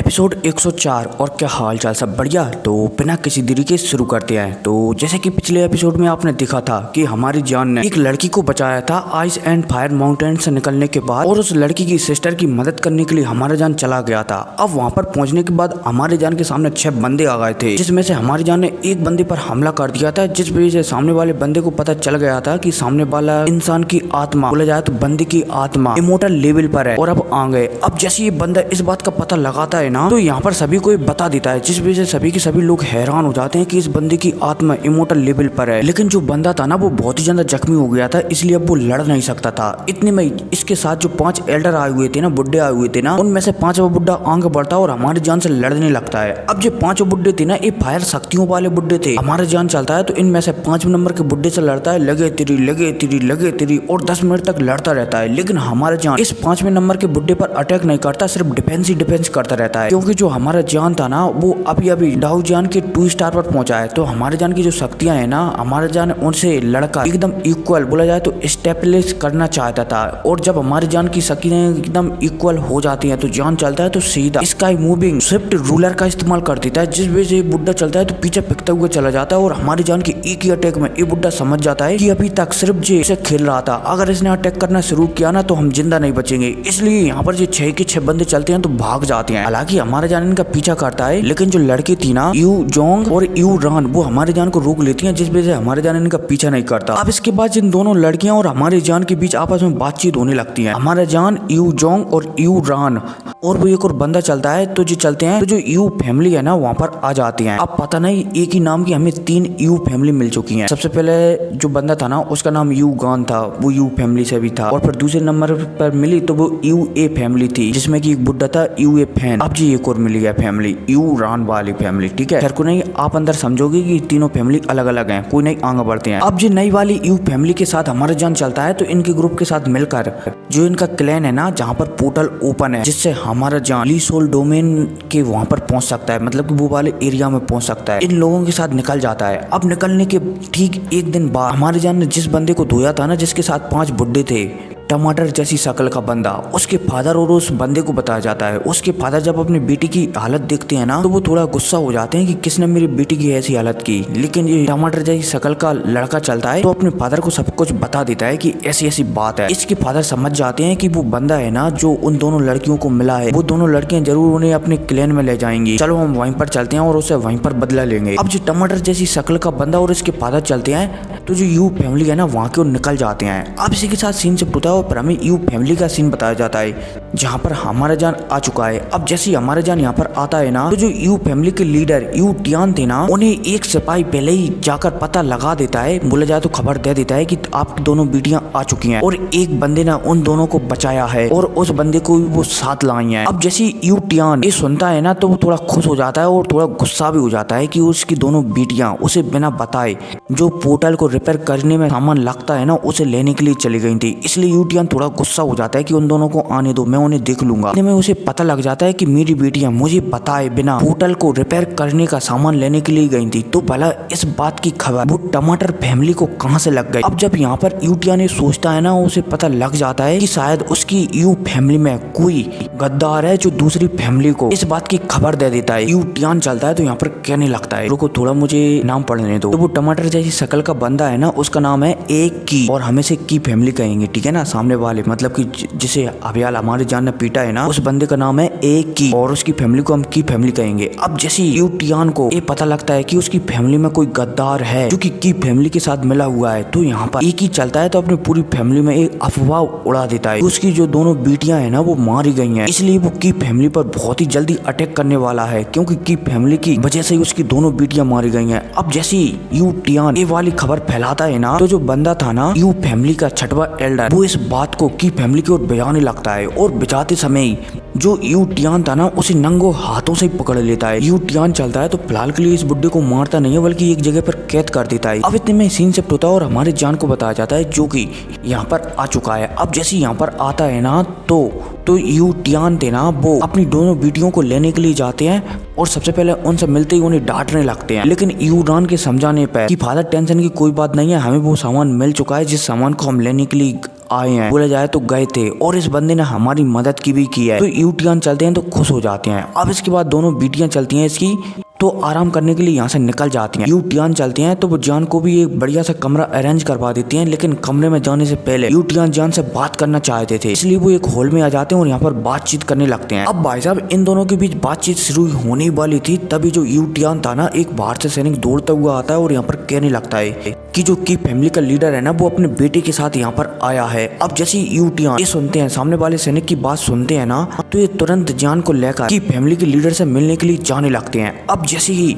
Episode 104। और क्या हाल चाल, सब बढ़िया। तो बिना किसी देरी के शुरू करते हैं। तो जैसे कि पिछले एपिसोड में आपने देखा था कि हमारी जान ने एक लड़की को बचाया था आइस एंड फायर माउंटेन से निकलने के बाद, और उस लड़की की सिस्टर की मदद करने के लिए हमारी जान चला गया था। अब वहाँ पर पहुँचने के बाद हमारी जान के सामने 6 बंदे आ गए थे, जिसमें से हमारी जान ने एक बंदे पर हमला कर दिया था, जिस वजह से सामने वाले बंदे को पता चल गया था कि सामने वाला इंसान की आत्मा, बोला जाए तो बंदे की आत्मा इमोर्टल लेवल पर है। और अब आ गए। अब जैसे ये बंदा इस बात का पता लगाता है ना, तो यहाँ पर सभी को बता देता है, जिस वजह से सभी के सभी लोग हैरान हो जाते हैं कि इस बंदे की आत्मा इमोर्टल लेवल पर है। लेकिन जो बंदा था ना, वो बहुत ही ज्यादा जख्मी हो गया था, इसलिए अब वो लड़ नहीं सकता था। इतने में इसके साथ जो 5 एल्डर आए हुए थे ना, बुड्ढे आए हुए थे ना, उनमें से 5वां बुड्ढा आगे बढ़ता और हमारी जान से लड़ने लगता है। अब जो 5 बुड्ढे थे ना, ये फायर शक्तियों वाले बुड्ढे थे। हमारी जान चलता है तो इनमें से 5 नंबर के बुड्ढे से लड़ता है, लगे तिरी लगे तिरी लगे तिरी, और 10 मिनट तक लड़ता रहता है। लेकिन हमारा जान इस 5वें नंबर के बुड्ढे पर अटैक नहीं करता, सिर्फ डिफेंस ही डिफेंस करता रहता है। क्योंकि जो हमारा जान था ना, वो अभी अभी डाउ जान के 2 स्टार पर पहुंचा है। तो हमारे जान की जो शक्तियां है ना, हमारे जान उनसे लड़का एकदम इक्वल, बोला जाए तो स्टेबलिश करना चाहता था। और जब हमारे जान की शक्तियां एकदम इक्वल हो जाती हैं, तो जान चलता है तो सीधा स्काई मूविंग स्विफ्ट रूलर का इस्तेमाल कर देता है, जिस वजह से बुड्ढा चलता है तो पीछे फेंकते हुए चला जाता है। और हमारी जान की एक ही अटैक में ये बुड्ढा समझ जाता है कि अभी तक सिर्फ जे से खेल रहा था, अगर इसने अटैक करना शुरू किया ना तो हम जिंदा नहीं बचेंगे। इसलिए यहाँ पर जो 6 के 6 बंदे चलते हैं तो भाग जाते हैं। हालांकि हमारे जान इनका पीछा करता है, लेकिन जो लड़की थी ना, यू जोंग और यू रान, वो हमारे जान को रोक लेती हैं, जिस वजह से हमारे जान इनका पीछा नहीं करता। अब इसके बाद इन दोनों लड़कियां और हमारे जान के बीच आपस में बातचीत होने लगती है। हमारे जान यू जोंग और यू रान और वो एक और बंदा चलता है, तो जो चलते हैं तो जो यू फैमिली है ना, वहाँ पर आ जाती है। अब पता नहीं एक ही नाम की हमें 3 यू फैमिली मिल चुकी हैं। सबसे पहले जो बंदा था ना, उसका नाम यू गान था, वो यू फैमिली से भी था। और फिर दूसरे नंबर पर मिली तो वो यू ए फैमिली थी, जिसमें कि एक बुड्ढा था यू ए फैन। अब जी एक और मिली है फैमिली, यू रान वाली फैमिली। ठीक है, को नहीं, आप अंदर समझोगे कि तीनों फैमिली अलग अलग हैं, कोई नहीं आगे बढ़ते हैं। अब जो नई वाली यू फैमिली के साथ हमारा जान चलता है, तो इनके ग्रुप के साथ मिलकर जो इनका क्लैन है ना, जहाँ पर पोर्टल ओपन है, जिससे हमारा जान ली सोल डोमेन के वहाँ पर पहुँच सकता है, मतलब कि वो वाले एरिया में पहुँच सकता है। इन लोगों के साथ निकल जाता है। अब निकलने के ठीक एक दिन बाद हमारे जान ने जिस बंदे को धोया था ना, जिसके साथ 5 बुड्ढे थे, टमाटर जैसी शक्ल का बंदा, उसके फादर और उस बंदे को बताया जाता है। उसके फादर जब अपनी बेटी की हालत देखते हैं ना, तो वो थोड़ा गुस्सा हो जाते हैं कि किसने मेरी बेटी की ऐसी हालत की। लेकिन ये टमाटर जैसी शक्ल का लड़का चलता है, तो अपने फादर को सब कुछ बता देता है कि ऐसी ऐसी बात है। इसके फादर समझ जाते हैं कि वो बंदा है ना, जो उन दोनों लड़कियों को मिला है, वो दोनों लड़कियां जरूर उन्हें अपने क्लैन में ले जाएंगी। चलो हम वहीं पर चलते हैं और उसे वहीं पर बदला लेंगे। अब जो टमाटर जैसी शक्ल का बंदा और इसके फादर चलते हैं, तो जो यू फैमिली है ना, वहाँ के निकल जाते हैं। अब इसी के साथ सीन से होता है और फिर हमें यू फैमिली का सीन बताया जाता है, जहाँ पर हमारा जान आ चुका है। अब जैसे हमारा जान यहाँ पर आता है ना, तो जो यू फैमिली के लीडर यू टियान थे ना, उन्हें एक सिपाही पहले ही जाकर पता लगा देता है, बोला जाए तो खबर दे देता है कि आपकी दोनों बेटियां आ चुकी हैं, और एक बंदे ने उन दोनों को बचाया है और उस बंदे को वो साथ लाई है। अब जैसे यू टियान ये सुनता है ना, तो वो थोड़ा खुश हो जाता है और थोड़ा गुस्सा भी हो जाता है कि उसकी दोनों बेटियां उसे बिना बताए जो पोर्टल को रिपेयर करने में सामान लगता है ना, उसे लेने के लिए चली गई थी। इसलिए यू टियान थोड़ा गुस्सा हो जाता है कि उन दोनों को आने दो, मैं उन्हें देख लूंगा। में उसे पता लग जाता है कि मेरी बेटियां मुझे बताए बिना पोर्टल को रिपेयर करने का सामान लेने के लिए गई थी। तो भला इस बात की खबर वो टमाटर फैमिली को कहां से लग गई। अब जब यहाँ पर यूटिया ने सोचता है ना, उसे पता लग जाता है कि शायद उसकी यू फैमिली में कोई गद्दार है जो दूसरी फैमिली को इस बात की खबर दे देता है। यूटियान चलता है तो यहाँ पर कहने लगता है, रुको थोड़ा मुझे नाम पढ़ने दो। तो वो टमाटर जैसी शक्ल का बंदा है ना, उसका नाम है एक की, और हमें से की फैमिली कहेंगे, ठीक है ना, सामने वाले मतलब कि जिसे अभियाल हमारे जान ने पीटा है ना, उस बंदे का नाम है एक की, और उसकी फैमिली को हम की फैमिली कहेंगे। अब जैसे यूटियान को ये पता लगता है कि उसकी फैमिली में कोई गद्दार है जो कि की फैमिली के साथ मिला हुआ है, तो यहाँ पर एक ही चलता है तो अपनी पूरी फैमिली में एक अफवाह उड़ा देता है। उसकी जो दोनों बेटियां है ना, वो मारी गई हैं, इसलिए वो की फैमिली पर बहुत ही जल्दी अटैक करने वाला है, क्योंकि की फैमिली की वजह से उसकी दोनों बेटियां मारी गई हैं। अब जैसे यूटियान ये वाली खबर फैलाता है ना, तो जो बंदा था ना यू फैमिली का 6वां एल्डर, वो इस बात को की फैमिली की ओर बयाने लगता है, और बचाते समय जो यू टियान था ना, उसे नंगो हाथों से पकड़ लेता है। यू टियान चलता है तो फिलहाल के लिए इस बुड्ढे को मारता नहीं है, बल्कि एक जगह पर कैद कर देता है। अब इतने में सीन शिफ्ट होता है और हमारे जान को बताया जाता है, जो कि यहाँ पर आ चुका है। अब जैसे यहाँ पर आता है ना, तो यू टियान थे ना, वो अपनी दोनों बेटियों को लेने के लिए जाते हैं, और सबसे पहले उनसे मिलते ही उन्हें डांटने लगते हैं। लेकिन यू रान के समझाने पर कि फादर टेंशन की कोई बात नहीं है, हमें वो सामान मिल चुका है जिस सामान को हम लेने के लिए आए हैं, बोला जाए तो गए थे, और इस बंदे ने हमारी मदद की भी की है। तो यूटियान चलते हैं तो खुश हो जाते हैं। अब इसके बाद दोनों बेटियां चलती हैं इसकी, तो आराम करने के लिए यहाँ से निकल जाती हैं। यूटियान चलते हैं तो वो जान को भी एक बढ़िया सा कमरा अरेंज करवा देती हैं, लेकिन कमरे में जाने से पहले यूटियान जान से बात करना चाहते थे, इसलिए वो एक हॉल में आ जाते हैं और यहाँ पर बातचीत करने लगते हैं। अब भाई साहब इन दोनों के बीच बातचीत शुरू होने वाली थी, तभी जो यूटियान था ना, एक बाहर से सैनिक दौड़ता हुआ आता है और यहाँ पर कहने लगता है कि जो की फैमिली का लीडर है ना, वो अपने बेटे के साथ यहाँ पर आया है। अब जैसे यूटियान ये सुनते हैं, सामने वाले सैनिक की बात सुनते हैं ना, तो ये तुरंत जान को लेकर की फैमिली के लीडर से मिलने के लिए जाने लगते हैं। अब जैसे ही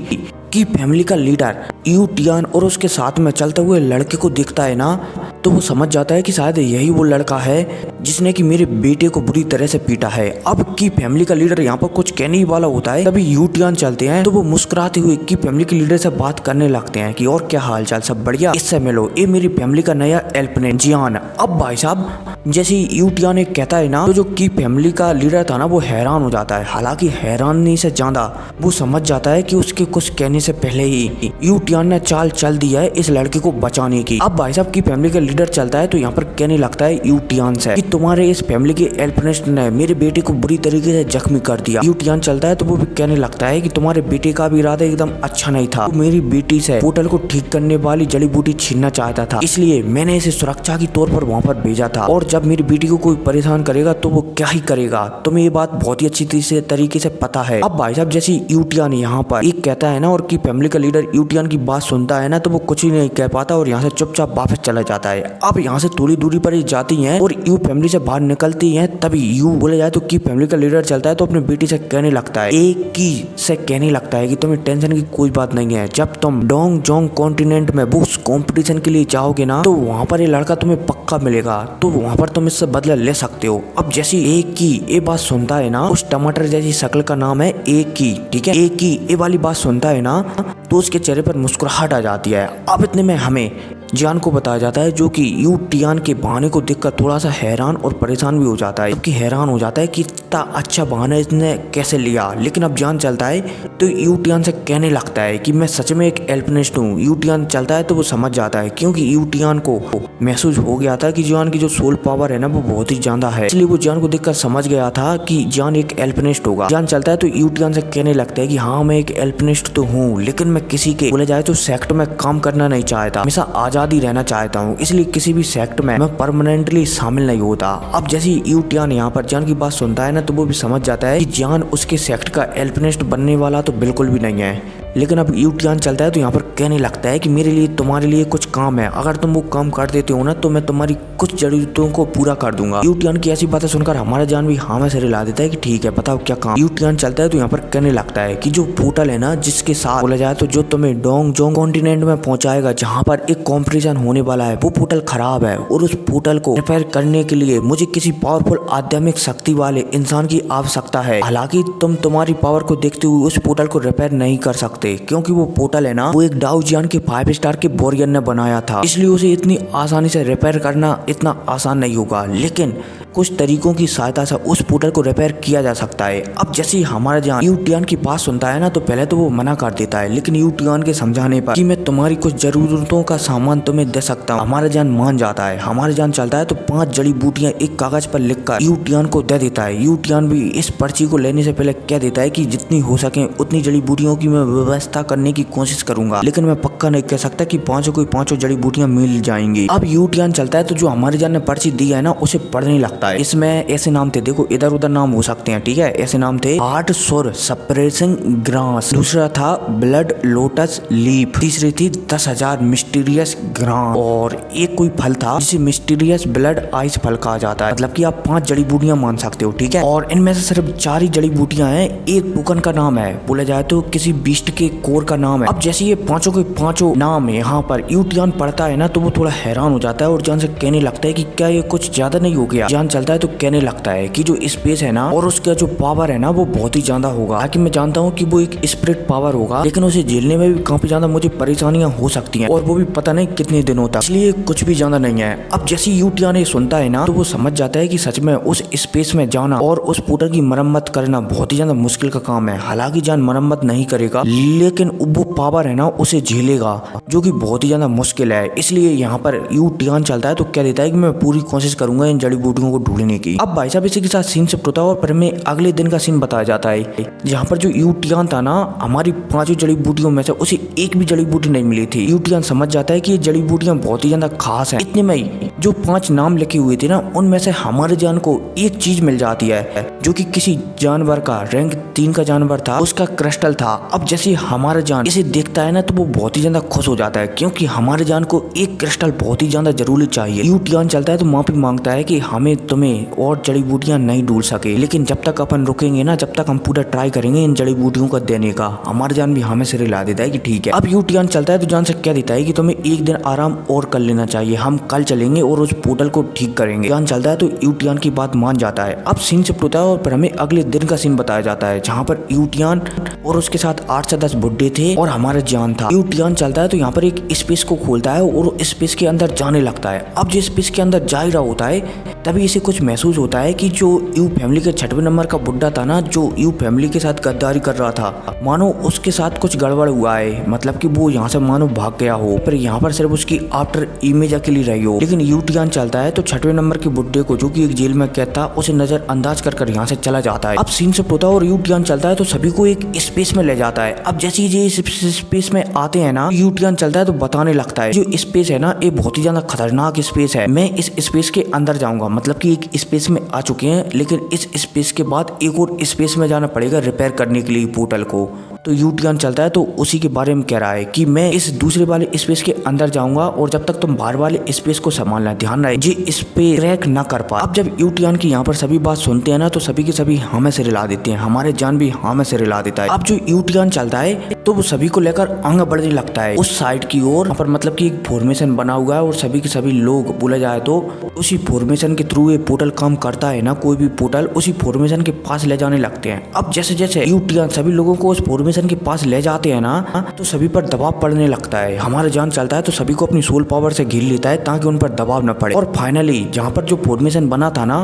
की फैमिली का लीडर यूटियान और उसके साथ में चलते हुए लड़के को देखता है ना, तो वो समझ जाता है कि शायद यही वो लड़का है जिसने कि मेरे बेटे को बुरी तरह से पीटा है। अब की फैमिली का लीडर यहाँ पर कुछ कहने ही वाला होता है, तभी यूटियान चलते हैं तो वो मुस्कुराते हुए की फैमिली के लीडर से बात करने लगते हैं कि और क्या हाल चाल, सब बढ़िया, इससे मिलो, ये मेरी फैमिली का नया हेल्पनेट जियान। अब भाई साहब जैसे जैसे एक कहता है ना, तो जो की फैमिली का लीडर था ना, वो हैरान हो जाता है। हालांकि हैरानी से ज्यादा वो समझ जाता है कि उसके कुछ कहने से पहले ही यूटियान ने चाल चल दी है इस लड़के को बचाने की। अब भाई साहब की फैमिली का लीडर चलता है तो यहाँ पर कहने लगता है यूटियान से कि तुम्हारे इस फैमिली के हेल्पनेट ने मेरे बेटे को बुरी तरीके से जख्मी कर दिया। यूटियान चलता है तो वो भी कहने लगता है कि तुम्हारे बेटे का भी इरादा एकदम अच्छा नहीं था, वो मेरी बेटी से पोर्टल को ठीक करने वाली जड़ी बूटी छीनना चाहता था, इसलिए मैंने इसे सुरक्षा के तौर पर वहाँ पर भेजा था, और जब मेरी बेटी को कोई परेशान करेगा तो वो क्या ही करेगा, तुम्हें ये बात बहुत ही अच्छी तरीके से पता है। अब भाई साहब जैसे यूटियान यहाँ पर एक कहता है ना, और की फैमिली का लीडर यूटियान की बात सुनता है ना, तो वो कुछ ही नहीं कह पाता और यहाँ से चुपचाप वापस चला जाता है। अब यहाँ से थोड़ी दूरी पर जाती हैं और यू फैमिली से बाहर निकलती हैं, तभी यू बोले जाए तो की फैमिली का लीडर चलता है तो अपनी बेटी से कहने लगता है, एक की से कहने लगता है कि तुम्हें टेंशन की कोई बात नहीं है, जब तुम डोंग जोंग कॉन्टिनेंट में वो उस कॉम्पिटिशन के लिए जाओगे ना, तो वहाँ पर ये लड़का तुम्हें पक्का मिलेगा, तो वहाँ पर तुम इससे बदला ले सकते हो। अब जैसे एक की ये बात सुनता है ना, उस टमाटर जैसी शक्ल का नाम है एक की, ठीक है, एक की ये वाली बात सुनता है ना, तो उसके चेहरे पर मुस्कुराहट आ जाती है। अब इतने में हमें जियान को बताया जाता है, जो कि यूटियान के बहाने को देखकर थोड़ा सा हैरान और परेशान भी हो जाता है, जबकि हैरान हो जाता है कि इतना अच्छा बहाना इसने कैसे लिया। लेकिन अब जियान चलता है तो यूटियान से कहने लगता है कि मैं सच में एक हेल्पनेस्ट हूँ। यूटियान चलता है तो वो समझ जाता है, क्योंकि यूटियान को महसूस हो गया था कि जियान की जो सोल पावर है ना, वो बहुत ही ज्यादा है, इसलिए वो जियान को देखकर समझ गया था कि जियान एक हेल्पनेस्ट होगा। जियान चलता है तो यूटियान से कहने लगता है कि हाँ मैं एक हेल्पनेस्ट तो हूँ, लेकिन मैं किसी के बोले जाए तो सेक्ट में काम करना नहीं चाहता, हमेशा आजादी रहना चाहता हूँ, इसलिए किसी भी सेक्ट में मैं परमानेंटली शामिल नहीं होता। अब जैसे यूटियान यहाँ पर जियान की बात सुनता है ना, तो वो भी समझ जाता है कि जियान उसके सेक्ट का हेल्पनेस्ट बनने वाला तो बिल्कुल भी नहीं है। लेकिन अब यूटियान चलता है तो यहाँ पर कहने लगता है कि मेरे लिए तुम्हारे लिए कुछ काम है, अगर तुम वो काम कर देते हो ना, तो मैं तुम्हारी कुछ जरूरतों को पूरा कर दूंगा। यूटियान की ऐसी बातें सुनकर हमारा जान भी हाँ में सिर हिला देता है कि ठीक है, बताओ क्या काम। यूटियान चलता है तो यहाँ पर कहने लगता है कि जो पोर्टल है ना, जिसके साथ बोला जाए तो जो तुम्हें डोंग जोंग कॉन्टिनेंट में पहुंचाएगा, जहाँ पर एक कॉम्पिटिशन होने वाला है, वो पोर्टल खराब है, और उस पोर्टल को रिपेयर करने के लिए मुझे किसी पावरफुल आध्यात्मिक शक्ति वाले इंसान की आवश्यकता है। हालांकि तुम तुम्हारी पावर को देखते हुए उस पोर्टल को रिपेयर नहीं कर सकते, क्योंकि वो पोर्टल है ना, वो एक डाउ जियान के 5 स्टार के वॉरियर ने बनाया था, इसलिए उसे इतनी आसानी से रिपेयर करना इतना आसान नहीं होगा। लेकिन कुछ तरीकों की सहायता से उस पोर्टल को रिपेयर किया जा सकता है। अब जैसे ही हमारा जान यूटियान की बात सुनता है ना, तो पहले तो वो मना कर देता है, लेकिन यूटियान के समझाने पर कि मैं तुम्हारी कुछ जरूरतों का सामान तुम्हें दे सकता हूँ, हमारा जान मान जाता है। हमारा जान चलता है तो 5 जड़ी बूटियां एक कागज पर लिखकर यूटियान को दे देता है। यूटियान भी इस पर्ची को लेने से पहले कह देता है कि जितनी हो सके उतनी जड़ी बूटियों की मैं व्यवस्था करने की कोशिश करूंगा, लेकिन मैं पक्का नहीं कह सकता कि पांचों जड़ी बूटियां मिल जाएंगी। अब यूटियान चलता है तो जो हमारे जान ने पर्ची दी है ना, उसे पढ़ने लगता है। इसमें ऐसे नाम थे, देखो इधर उधर नाम हो सकते हैं, ठीक है, ऐसे नाम थे 8 सुर सप्रेसिंग ग्रास, दूसरा था ब्लड लोटस लीफ, तीसरी थी 10,000 मिस्टीरियस ग्राम, और एक कोई फल था जिसे मिस्टीरियस ब्लड आइस फल कहा जाता है। मतलब कि आप 5 जड़ी बूटियां मान सकते हो, ठीक है, और इनमें से सिर्फ 4 ही जड़ी बूटियां हैं। एक टोकन का नाम है, बोला जाए तो किसी बीस्ट के कोर का नाम है। अब जैसे ये पांचों के पांचों नाम यहाँ पर यूटियान पढ़ता है ना, तो वो थोड़ा हैरान हो जाता है और जान से कहने लगता है कि क्या ये कुछ ज्यादा नहीं हो गया। जान चलता है तो कहने लगता है कि जो स्पेस है ना और उसका जो पावर है ना वो बहुत ही ज्यादा होगा। हालांकि मैं जानता हूँ कि वो एक स्पिरिट पावर होगा, लेकिन उसे झेलने में भी काफी ज्यादा मुझे परेशानियां हो सकती हैं और वो भी पता नहीं कितने दिनों तक, इसलिए कुछ भी ज्यादा नहीं है। अब जैसे यूटियान ये सुनता है ना तो वो समझ जाता है कि सच में उस स्पेस में जाना और उस पोर्टल की मरम्मत करना बहुत ही ज्यादा मुश्किल का काम है। हालांकि जान मरम्मत नहीं करेगा, लेकिन वो पावर है ना उसे झेलेगा, जो कि बहुत ही ज्यादा मुश्किल है। इसलिए यहाँ पर यूटियान चलता है तो कह देता है कि मैं पूरी कोशिश करूंगा इन जड़ी बूटियों को ढूंढने की। अब भाई साहब इसी के साथ सीन शिफ्ट होता है और फिर में अगले दिन का सीन बताया जाता है, जहाँ पर जो यूटियान था ना हमारी 5 जड़ी बूटियों में से उसे एक भी जड़ी बूटी नहीं मिली थी। यूटियान समझ जाता है कि ये जड़ी बूटियां बहुत ही ज्यादा खास हैं। इतने में जो 5 नाम लिखे हुए थे ना उनमें से हमारे जान को एक चीज मिल जाती है, जो कि किसी जानवर का रैंक 3 का जानवर था, उसका क्रिस्टल था। अब जैसे हमारे जान इसे देखता है ना तो वो बहुत ही ज्यादा खुश हो जाता है, क्योंकि हमारे जान को एक क्रिस्टल बहुत ही ज्यादा जरूरी चाहिए। यूटियान चलता है तो माफी मांगता है कि हमें तुम्हें और जड़ी बूटियां नहीं ढूंढ सके, लेकिन जब तक अपन रुकेंगे ना, जब तक हम पूरा ट्राई करेंगे इन जड़ी बूटियों को देने का। हमारे जान भी हमें सिर हिला देता है कि ठीक है। अब यूटियान चलता है तो जान से क्या देता है कि तुम्हें एक दिन आराम और कर लेना चाहिए, हम कल चलेंगे और उस पोर्टल को ठीक करेंगे। जान चलता है तो यूटियान की बात मान जाता है। अब सीन शिफ्ट होता है और फिर हमें अगले दिन का सीन बताया जाता है, जहाँ पर यूटियान और उसके साथ 8 से 10 बुड्ढे थे और हमारा जान था। यूटियान चलता है तो यहाँ पर एक स्पेस को खोलता है और स्पेस के अंदर जाने लगता है। अब जो स्पेस के अंदर जा ही रहा होता है तभी इसे कुछ महसूस होता है कि जो यू फैमिली के 6वें नंबर का बुड्ढा था ना, जो यू फैमिली के साथ गद्दारी कर रहा था, मानो उसके साथ कुछ गड़बड़ हुआ है, मतलब कि वो यहाँ से मानो भाग गया हो, पर यहाँ पर सिर्फ उसकी आफ्टर इमेज अकेली रही हो। लेकिन यूटियान चलता है तो 6वें नंबर के बुड्ढे को, जो कि एक जेल में कैद था, उसे नजर अंदाज कर यहाँ से चला जाता है। अब सीन शिफ्ट होता है और यूटियान चलता है तो सभी को एक स्पेस में ले जाता है। अब जैसे ये इस स्पेस में आते हैं ना, यूटियान चलता है तो बताने लगता है जो स्पेस है ना ये बहुत ही ज्यादा खतरनाक स्पेस है, मैं इस स्पेस के अंदर जाऊंगा। मतलब कि एक स्पेस में आ चुके हैं, लेकिन इस स्पेस के बाद एक और स्पेस में जाना पड़ेगा रिपेयर करने के लिए पोर्टल को। तो यूटियान चलता है तो उसी के बारे में कह रहा है कि मैं इस दूसरे वाले स्पेस के अंदर जाऊंगा और जब तक तुम बाहर वाले स्पेस को संभालना, ध्यान रहे जी स्पेस क्रैक ना कर पाए। अब जब यूटियान की यहाँ पर सभी बात सुनते हैं ना तो सभी के सभी हमें से रिला देते हैं, हमारे जान भी हमें से रिला देता है। अब जो यूटियान चलता है तो वो सभी को लेकर आगे बढ़ने लगता है उस साइड की ओर, पर मतलब कि एक फॉर्मेशन बना हुआ है और सभी के सभी लोग बोला जाए तो उसी फॉर्मेशन के थ्रू ये पोर्टल काम करता है ना, कोई भी पोर्टल उसी फॉर्मेशन के पास ले जाने लगते हैं। अब जैसे जैसे यूटियान सभी लोगों को उस फॉर्मेशन के पास ले जाते हैं ना तो सभी पर दबाव पड़ने लगता है। हमारा जान चलता है तो सभी को अपनी सोल पावर से घेर लेता है ताकि उन पर दबाव न पड़े, और फाइनली जहाँ पर जो फॉर्मेशन बना था ना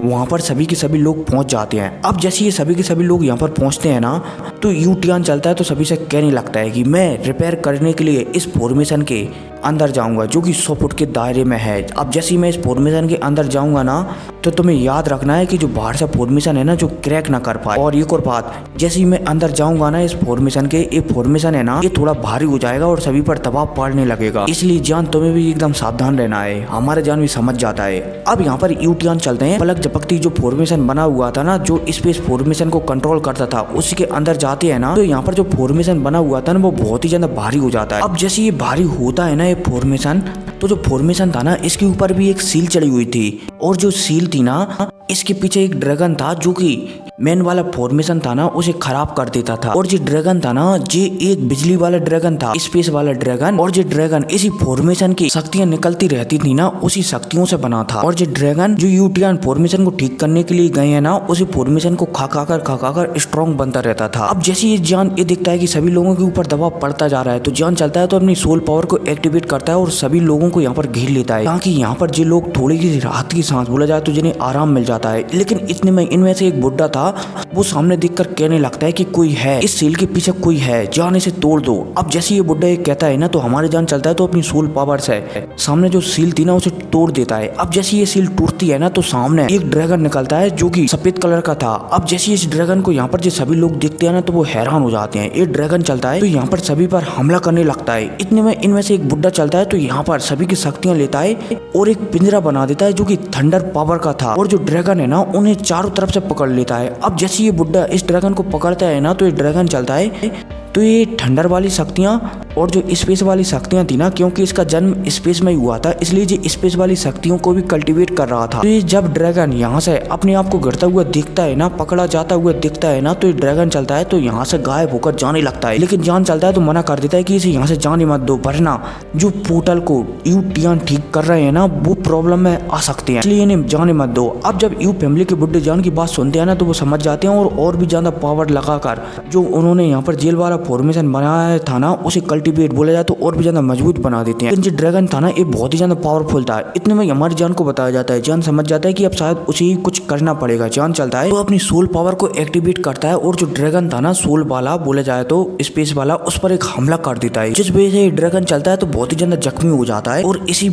वहाँ पर सभी के सभी लोग पहुँच जाते हैं। अब जैसे ये सभी के सभी लोग यहाँ पर पहुँचते हैं ना तो यूटियान चलता है तो सभी से कहने लगता है कि मैं रिपेयर करने के लिए इस फॉर्मेशन के अंदर जाऊंगा, जो कि 100 फुट के दायरे में है। अब जैसे ही मैं इस फॉर्मेशन के अंदर जाऊंगा ना तो तुम्हें याद रखना है कि जो बाहर से फॉर्मेशन है ना जो क्रैक ना कर पाए। और एक और बात, जैसे ही मैं अंदर जाऊंगा ना इस फॉर्मेशन के, ये फॉर्मेशन है ना ये थोड़ा भारी हो जाएगा और सभी पर दबाव पड़ने लगेगा, इसलिए जान तुम्हें भी एकदम सावधान रहना है। हमारे जान भी समझ जाता है। अब यहाँ पर यूटियान चलते हैं, पलक झपकती जो फॉर्मेशन बना हुआ था ना, जो स्पेस फॉर्मेशन को कंट्रोल करता था, उसी के अंदर जाते हैं ना तो यहाँ पर जो फॉर्मेशन बना हुआ था ना वो बहुत ही ज्यादा भारी हो जाता है। अब जैसे ये भारी होता है ना ये फॉर्मेशन, तो जो फॉर्मेशन था ना इसके ऊपर भी एक सील चढ़ी हुई थी, और जो सील थी ना इसके पीछे एक ड्रैगन था जो कि मेन वाला फॉर्मेशन था ना उसे खराब कर देता था। और जो ड्रैगन था ना ये एक बिजली वाला ड्रैगन था, स्पेस वाला ड्रैगन, और जो ड्रैगन इसी फॉर्मेशन की शक्तियां निकलती रहती थी ना उसी शक्तियों से बना था। और जो ड्रैगन जो यूटियान फॉर्मेशन को ठीक करने के लिए गए हैं ना उसी फॉर्मेशन को खा कर स्ट्रॉन्ग बनता रहता था। अब जैसे ये जान ये दिखता है कि सभी लोगों के ऊपर दबाव पड़ता जा रहा है तो जान चलता है तो अपनी सोल पावर को एक्टिवेट करता है और सभी लोगों को यहाँ पर घेर लेता है, ताकि यहाँ पर जो लोग थोड़ी की राहत की सांस बोला जाए तो जिन्हें आराम मिल जाता है। लेकिन इतने में इनमें से एक बुड्ढा था, वो सामने देखकर कहने लगता है कि कोई है, इस सील के पीछे कोई है, जान इसे तोड़ दो। अब जैसे ये बुड्ढा एक कहता है ना तो हमारे जान चलता है तो अपनी सोल पावर से सामने जो सील थी ना उसे तोड़ देता है। अब जैसे ये सील टूटती है ना तो सामने एक ड्रैगन निकलता है जो कि सफेद कलर का था। अब जैसे इस ड्रैगन को यहाँ पर जो सभी लोग देखते हैं ना तो वो हैरान हो जाते हैं। ये ड्रैगन चलता है तो यहाँ पर सभी पर हमला करने लगता है। इतने में इनमें से एक बुड्ढा चलता है तो यहाँ पर सभी की शक्तियां लेता है और एक पिंजरा बना देता है जो कि थंडर पावर का था, और जो ड्रैगन है ना उन्हें चारों तरफ से पकड़ लेता है। अब जैसे ये बुड्ढा इस ड्रैगन को पकड़ता है ना तो ये ड्रैगन चलता है तो ये थंडर वाली शक्तियां और जो स्पेस वाली शक्तियां थी ना, क्योंकि इसका जन्म स्पेस में ही हुआ था, इसलिए जो स्पेस वाली शक्तियों को भी कल्टीवेट कर रहा था। तो ये जब ड्रैगन यहाँ से अपने आप को गिरता हुआ दिखता है ना, पकड़ा जाता हुआ दिखता है ना, तो ये ड्रैगन चलता है तो यहाँ से गायब होकर जाने लगता है। लेकिन जान चलता है तो मना कर देता है कि इसे यहाँ से जाने मत दो, वरना जो पोर्टल को यू टियान ठीक कर रहे हैं ना, वो प्रॉब्लम में आ सकते हैं, इसलिए इन्हें जाने मत दो। अब जब यू फैमिली के बुड्ढे जान की बात सुनते हैं ना, तो वो समझ जाते हैं और भी ज्यादा पावर लगाकर जो उन्होंने यहाँ पर जेल वाला फॉर्मेशन बनाया था ना, उसे कल्टीवेट बोला जाए तो और भी ज्यादा मजबूत बना देते हैं। जो ड्रैगन था ना, ये बहुत ही ज्यादा पावरफुल था। इतने में हमारी जान को बताया जाता है, जान समझ जाता है कि अब शायद उसे ही कुछ करना पड़ेगा। जान चलता है तो अपनी सोल पावर को एक्टिवेट करता है और जो ड्रैगन था ना, सोल वाला बोला जाए तो स्पेस वाला, उस पर एक हमला कर देता है, जिस वजह से ड्रैगन चलता है तो बहुत ही ज्यादा जख्मी हो जाता है। और इसी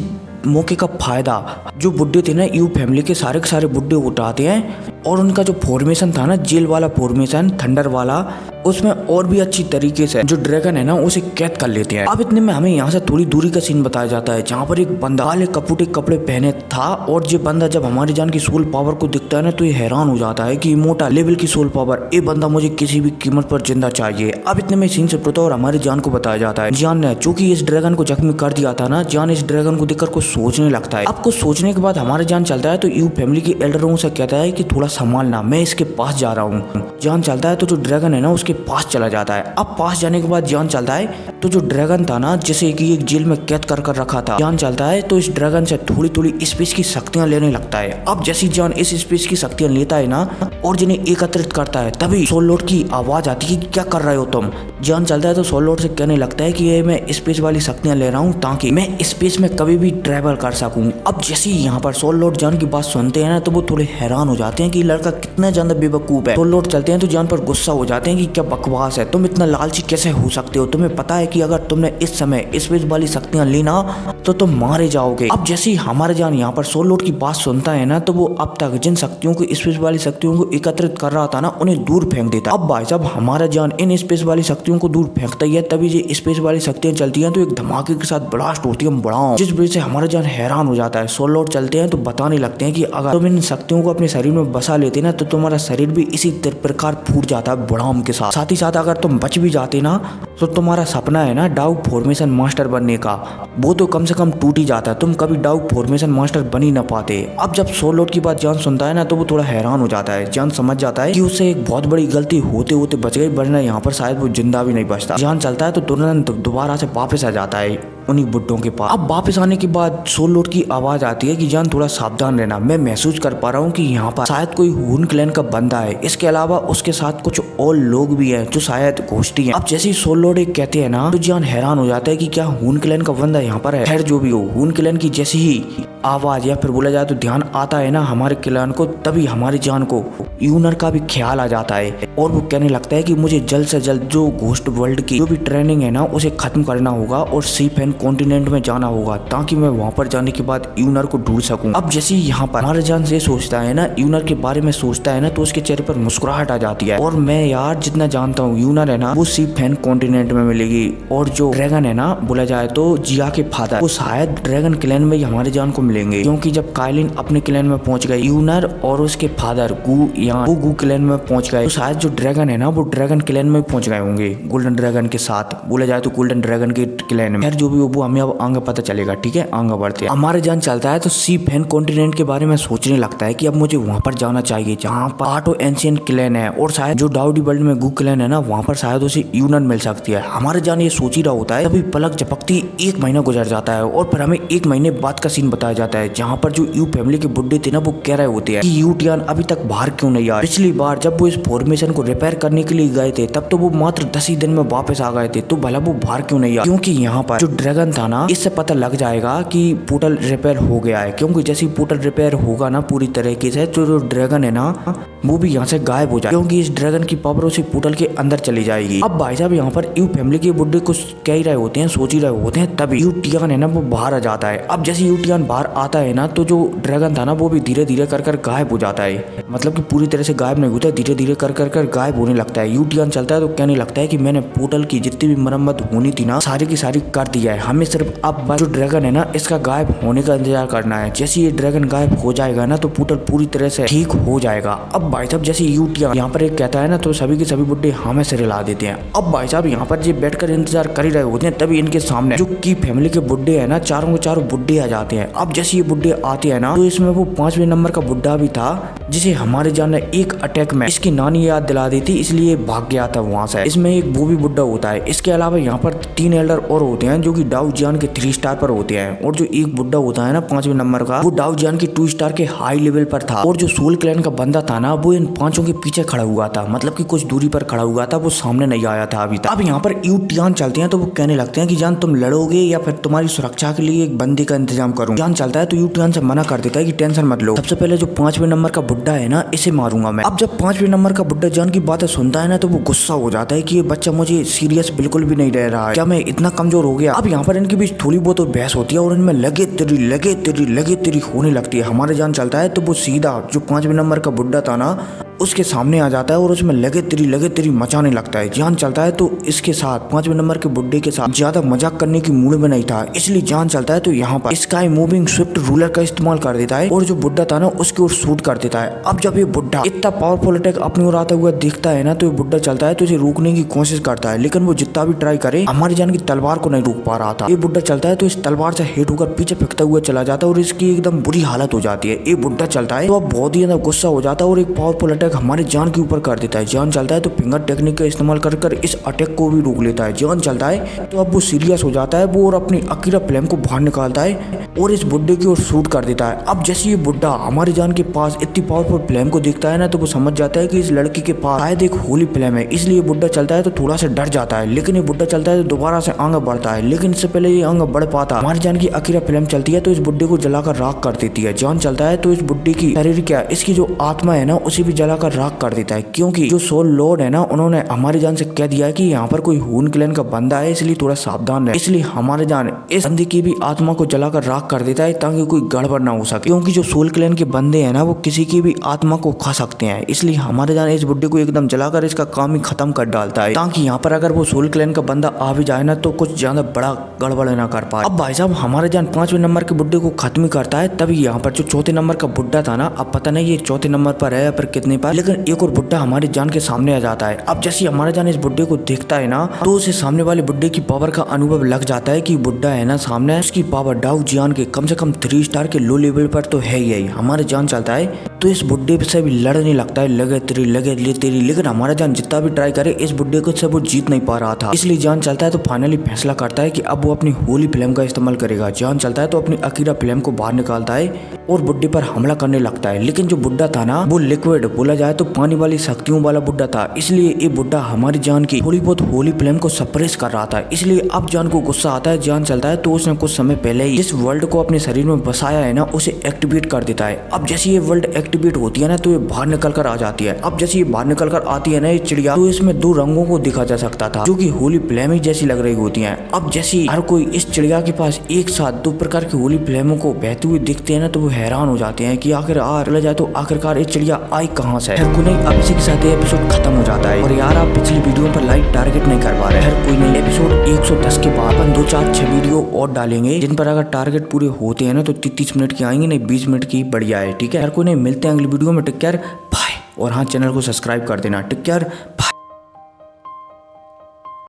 मौके का फायदा जो बुड्ढे थे ना, यू फैमिली के सारे बुड्ढे उठाते हैं और उनका जो फॉर्मेशन था ना, जेल वाला फॉर्मेशन, थंडर वाला, उसमें और भी अच्छी तरीके से जो ड्रैगन है ना, उसे कैद कर लेते हैं। अब इतने में हमें यहाँ से थोड़ी दूरी का सीन बताया जाता है, जहाँ पर एक बंदा काले कपूटे कपड़े पहने था, और ये बंदा जब हमारी जान की सोल पावर को दिखता है ना, तो ये हैरान हो जाता है कि मोटा लेवल की सोल पावर, ये बंदा मुझे किसी भी कीमत पर जिंदा चाहिए। अब इतने में सीन से पता और हमारी जान को बताया जाता है, जान ने चूंकि इस ड्रैगन को जख्मी कर दिया था ना, जान इस ड्रैगन को देखकर कुछ सोचने लगता है। अब कुछ सोचने के बाद हमारे जान चलता है तो यू फैमिली के एल्डरों से कहता है कि थोड़ा संभालना, मैं इसके पास जा रहा हूँ। जान चलता है तो जो ड्रैगन है ना, उसके पास चला जाता है। अब पास जाने के बाद जान चलता है तो जो ड्रैगन था ना, जिसे कि एक जेल में कैद कर रखा था, जान चलता है तो इस ड्रैगन से थोड़ी थोड़ी स्पेस की शक्तियां लेने लगता है। अब जैसी जान इस स्पेस की शक्तियां लेता है ना और जिन्हें एकत्रित करता है, तभी सोल लॉर्ड की आवाज आती है कि क्या कर रहे हो तुम। जान चलता है तो सोल लॉर्ड से कहने लगता है कि ये मैं स्पेस वाली शक्तियां ले रहा हूँ ताकि मैं स्पेस में कभी भी ट्रेवल कर सकूं। अब जैसे ही यहाँ पर सोल लॉर्ड जान की बात सुनते हैं ना, तो वो थोड़े हैरान हो जाते हैं कि लड़का कितना ज्यादा बेवकूफ है। सोल लॉर्ड चलते हैं तो जान पर गुस्सा हो जाते हैं कि क्या बकवास है, तुम इतना लालची कैसे हो सकते हो, तुम्हें पता है कि अगर तुमने इस समय स्पेस वाली शक्तियां ली ना तो तुम मारे जाओगे। अब जैसे ही हमारे जान यहाँ पर सोल लॉर्ड की बात सुनता है ना, तो वो अब तक जिन शक्तियों को, स्पेस वाली शक्तियों को एकत्रित कर रहा था ना, उन्हें दूर फेंक देता। अब भाई साहब हमारा जान इन स्पेस वाली शक्तियों को दूर फेंकता ही है, तभी ये स्पेस वाली शक्तियां चलती हैं तो एक धमाके के साथ ब्लास्ट होती है बड़ा, जिस वजह से हमारा जान हैरान हो जाता है। सोल लॉर्ड चलते हैं तो बताने लगते हैं कि अगर तुम इन शक्तियों को अपने शरीर में बसा लेते ना, तो तुम्हारा शरीर भी इसी प्रकार फूट जाता है बड़ाम के साथ। साथ ही साथ अगर तुम बच भी जाते ना, तो तुम्हारा सपना है ना डाउ फॉर्मेशन मास्टर बनने का, वो तो कम से कम टूट ही जाता है, तुम कभी डाउ फॉर्मेशन मास्टर बन ही ना पाते। अब जब सोल लॉर्ड की बात जान सुनता है ना, तो वो थोड़ा हैरान हो जाता है। जान समझ जाता है कि उससे एक बहुत बड़ी गलती होते होते बच गई, वरना यहाँ पर शायद वो जिंदा भी नहीं बचता। जान चलता है तो तुरंत दोबारा से वापस आ जाता है उन्हीं बुड्ढों के पास। अब वापस आने के बाद सोल लॉर्ड की आवाज आती है कि जान थोड़ा सावधान रहना, मैं महसूस कर पा रहा हूँ कि यहाँ पर शायद कोई हून क्लैन का बंदा है, इसके अलावा उसके साथ कुछ और लोग भी हैं जो शायद घोष्टी हैं। अब जैसे ही सोल लॉर्ड कहते हैं ना, तो जान हैरान हो जाता है कि क्या हून क्लैन का बंदा यहाँ पर है। खैर जो भी हो, हून क्लैन की जैसे ही आवाज या फिर बोला जाए तो ध्यान आता है ना हमारे क्लैन को, तभी हमारी जान को यूनर का भी ख्याल आ जाता है और वो कहने लगता है कि मुझे जल्द से जल्द जो घोस्ट वर्ल्ड की जो भी ट्रेनिंग है ना, उसे खत्म करना होगा और सीफेन कॉन्टिनेंट में जाना होगा, ताकि मैं वहां पर जाने के बाद यूनर को ढूंढ सकूं। अब जैसे यहाँ पर हमारा जान से सोचता है ना, यूनर के बारे में सोचता है ना, तो उसके चेहरे पर मुस्कुराहट आ जाती है। और मैं यार जितना जानता हूँ, यूनर है ना वो सीफेन कॉन्टिनेंट में मिलेगी, और जो ड्रैगन है ना, बोला जाए तो जिया के फादर, वो शायद ड्रैगन क्लैन में ही हमारे जान को मिलेंगे, क्योंकि जब काइलिन अपने क्लैन में पहुंच गए, यूनर और उसके फादर गू यहाँ गू क्लैन में पहुंच गए, तो शायद जो ड्रैगन है ना, वो ड्रैगन क्लैन में पहुंच गए होंगे, गोल्डन ड्रैगन के साथ, बोला जाए तो गोल्डन ड्रैगन के क्लैन में। खैर जो भी वो हमें अब आगे पता चलेगा, ठीक है, आगे बढ़ते हैं। हमारे जान चलता है तो सीफेन कॉन्टिनेंट के बारे में सोचने लगता है कि अब मुझे वहां पर जाना चाहिए जहाँ पर आटो एंशिएंट क्लैन है, और शायद जो डाउडी वर्ल्ड में गू क्लैन है ना, वहाँ पर शायद उसे यूनर मिल सकती है। हमारे जान ये सोच ही रहा होता है, तभी पलक झपकती 1 महीना गुजर जाता है और फिर हमें 1 महीने बाद का सीन बताया जाता है, जहाँ पर जो यू फैमिली के बुड्ढे थे ना, वो कह रहे होते हैं कि यू टियान अभी तक बाहर क्यों नहीं आया। पिछली बार जब वो इस फॉर्मेशन को रिपेयर करने के लिए गए थे, तब तो वो मात्र 10 ही दिन में वापस आ गए थे, तो भला वो बाहर क्यों नहीं आया? क्योंकि यहाँ पर जो ड्रैगन था ना, इससे पता लग जाएगा कि पोर्टल रिपेयर हो गया है, क्योंकि जैसे पोर्टल रिपेयर होगा ना पूरी तरीके से, तो जो ड्रैगन है ना वो भी यहाँ से गायब हो जाए, क्योंकि इस ड्रैगन की पावर उसी पोर्टल के अंदर चली जाएगी। अब भाई साहब यहाँ पर यू फैमिली के बुड्ढे कुछ कह ही रहे होते हैं, सोच ही रहे होते हैं, तभी यू टियान है ना वो बाहर आ जाता है। अब जैसे यू टियान बाहर बाहर आता है ना तो जो ड्रैगन था ना वो भी धीरे धीरे कर कर गायब हो जाता है। मतलब कि पूरी तरह से गायब नहीं होता है, धीरे धीरे कर कर कर गायब होने लगता है। यूटियान चलता है तो कहने लगता है कि मैंने पोर्टल की जितनी भी मरम्मत होनी थी ना सारी की सारी कर दिया है, हमें सिर्फ अब बस जो ड्रैगन है ना इसका गायब होने का इंतजार करना है। जैसे ये ड्रैगन गायब हो जाएगा ना तो पोर्टल पूरी तरह से ठीक हो जाएगा। अब भाई साहब जैसे यूटियान यहाँ पर एक कहता है ना तो सभी के सभी बुड्ढे हमें से हिला देते हैं। अब भाई साहब यहाँ पर ये बैठकर इंतजार कर ही रहे होते हैं, तभी इनके सामने जो की फैमिली के बुड्ढे है ना चारों के चारों बुड्ढे आ जाते हैं। अब जैसे ये बुड्ढे आते हैं ना तो इसमें वो 5वें नंबर का बुड्ढा भी था जिसे हमारे जान ने एक अटैक में इसकी नानी याद दिला दी थी, इसलिए भाग गया था वहां से। इसमें एक वो भी बुड्ढा होता है। इसके अलावा यहाँ पर 3 एल्डर और होते हैं जो कि डाउ जियान के 3 स्टार पर होते हैं, और जो एक बुड्ढा होता है ना 5वें नंबर का वो डाउ जियान की 2 स्टार के हाई लेवल पर था। और जो सोल क्लैन का बंदा था ना वो इन 5 के पीछे खड़ा हुआ था, मतलब कि कुछ दूरी पर खड़ा हुआ था, वो सामने नहीं आया था अभी तक। अब यहाँ पर यूटियान चलते हैं तो वो कहने लगते हैं कि जान तुम लड़ोगे या फिर तुम्हारी सुरक्षा के लिए एक बंदे का इंतजाम करूँ। जान चलता है तो यूटियान से मना कर देता है कि टेंशन मत लो, सबसे पहले जो 5वें नंबर का बुड्ढा है ना इसे मारूंगा मैं। अब जब 5वें नंबर का बुड्ढा जान की बातें सुनता है ना तो वो गुस्सा हो जाता है कि ये बच्चा मुझे सीरियस बिल्कुल भी नहीं रह रहा है, क्या मैं इतना कमजोर हो गया। अब यहाँ पर इनके बीच थोड़ी बहुत बहस होती है और इनमें लगे तेरी होने लगती है। हमारे जान चलता है तो वो सीधा जो 5वें नंबर का बुड्ढा था ना उसके सामने आ जाता है और उसमें लगे तेरी मचाने लगता है। जान चलता है तो इसके साथ 5वें नंबर के बुड्ढे के साथ ज्यादा मजाक करने की मूड में नहीं था, इसलिए जान चलता है तो यहाँ पर स्काई मूविंग स्विफ्ट रूलर का इस्तेमाल कर देता है और जो बुड्ढा था ना उसकी ओर शूट कर देता है। अब जब ये बुड्ढा इतना पावरफुल अटैक अपनी ओर आता हुआ दिखता है ना तो ये बुड्ढा चलता है तो इसे रोकने की कोशिश करता है, लेकिन वो जितना भी ट्राई करे हमारी जान की तलवार को नहीं रोक पा रहा था। ये बुड्ढा चलता है तो इस तलवार से हिट होकर पीछे फेंकता हुआ चला जाता है और इसकी एकदम बुरी हालत हो जाती है। ये बुड्ढा चलता है तो अब बहुत ही ज्यादा गुस्सा हो जाता है और एक पावरफुल अटैक हमारे जान के ऊपर कर देता है। जान चलता है तो फिंगर टेक्निक का इस्तेमाल कर कर इस अटैक को भी रोक लेता है। जान चलता है तो अब वो सीरियस हो जाता है वो और अपनी अकीरा फ्लेम को बाहर निकालता है और इस बुड्ढे की ओर शूट कर देता है। अब जैसे ये बुड्ढा हमारी जान के पास इतनी पावरफुल फ्लेम को देखता है ना तो वो समझ जाता है कि इस लड़की के पास शायद एक होली फ्लेम है, इसलिए बुड्ढा चलता है तो थोड़ा सा डर जाता है। लेकिन ये बुड्ढा चलता है तो दोबारा से आगे बढ़ता है, लेकिन इससे पहले ये आगे बढ़ पाता हमारी जान की अकीरा फ्लेम चलती है तो इस बुड्ढे को जलाकर राख कर देती है। जान चलता है तो इस बुड्ढे की शरीर क्या इसकी जो आत्मा है ना उसे भी जलाकर राख कर देता है, क्योंकि जो सोल लॉर्ड है ना उन्होंने हमारी जान से कह दिया है कि यहाँ पर कोई हून क्लैन का बंदा है, इसलिए थोड़ा सावधान है। इसलिए हमारे जान इस बंदे की भी आत्मा को जलाकर राख कर देता है ताकि कोई गड़बड़ ना हो सके, क्योंकि जो सोल क्लैन के बंदे हैं ना वो किसी की भी आत्मा को खा सकते हैं। इसलिए हमारे जान इस बुड्ढे को एकदम जलाकर इसका काम ही खत्म कर डालता है ताकि यहाँ पर अगर वो सोल क्लैन का बंदा आ भी जाए ना तो कुछ ज्यादा बड़ा गड़बड़ ना कर पाए। अब भाई साहब हमारे जान 5वें नंबर के बुड्ढे को खत्म ही करता है। तभी यहाँ पर जो 4थे नंबर का बुड्ढा था ना, अब पता नहीं ये 4थे नंबर पर है या फिर कितने पर, लेकिन एक और बुड्ढा हमारी जान के सामने आ जाता है। अब जैसे हमारा जान इस बुड्ढे को देखता है ना तो उसे सामने वाले बुड्ढे की पावर का अनुभव लग जाता है कि बुड्ढा है ना सामने उसकी पावर डाउ जियान के कम से कम 3 स्टार के लो लेवल पर तो है ही। हमारे जान चलता है तो इस बुड्ढे से भी लड़ने लगता है, लगे तेरी, लेकिन हमारा जान जितना भी ट्राई करे इस बुड्ढे को से वो जीत नहीं पा रहा था। इसलिए जान चलता है तो फाइनली फैसला करता है कि अब वो अपनी होली फ्लेम का इस्तेमाल करेगा। जान चलता है तो अपनी अकीरा फ्लेम को बाहर निकालता है और बुड्ढे पर हमला करने लगता है। लेकिन जो बुड्ढा था ना वो लिक्विड बोला जाए तो पानी वाली शक्तियों वाला बुड्ढा था, इसलिए ये बुड्ढा हमारी जान की थोड़ी बहुत होली फ्लेम को सप्रेस कर रहा था। इसलिए अब जान को गुस्सा आता है। जान चलता है तो उसने कुछ समय पहले ही जिस वर्ल्ड को अपने शरीर में बसाया है ना उसे एक्टिवेट कर देता है। अब जैसे ये वर्ल्ड एक्टिवेट होती है ना तो ये बाहर निकल कर आ जाती है। अब जैसे ये बाहर निकल कर आती है ना ये चिड़िया, तो इसमें 2 रंगों को देखा जा सकता था जो कि होली फ्लेम ही जैसी लग रही होती है। अब जैसे हर कोई इस चिड़िया के पास एक साथ 2 प्रकार की होली फ्लेमों को बहते हुए दिखते हैं ना तो वो हैरान हो जाते हैं कि चला जाए तो आखिरकार ये चिड़िया आई कहाँ से। हर कोई नहीं, अब इसी के साथ ये एपिसोड खत्म हो जाता है। और यार आप पिछली वीडियो पर लाइक टारगेट नहीं कर पा रहे, हर कोई नहीं, एपिसोड 110 के बाद अपन 2 4 6 वीडियो और डालेंगे जिन पर अगर टारगेट पूरे होते हैं ना तो 30 मिनट की आएंगे, नहीं 20 मिनट की बढ़िया है। ठीक है, हर कोई नहीं, मिलते हैं अगली वीडियो में। Take care, bye. और हाँ, चैनल को सब्सक्राइब कर देना। Take care, bye.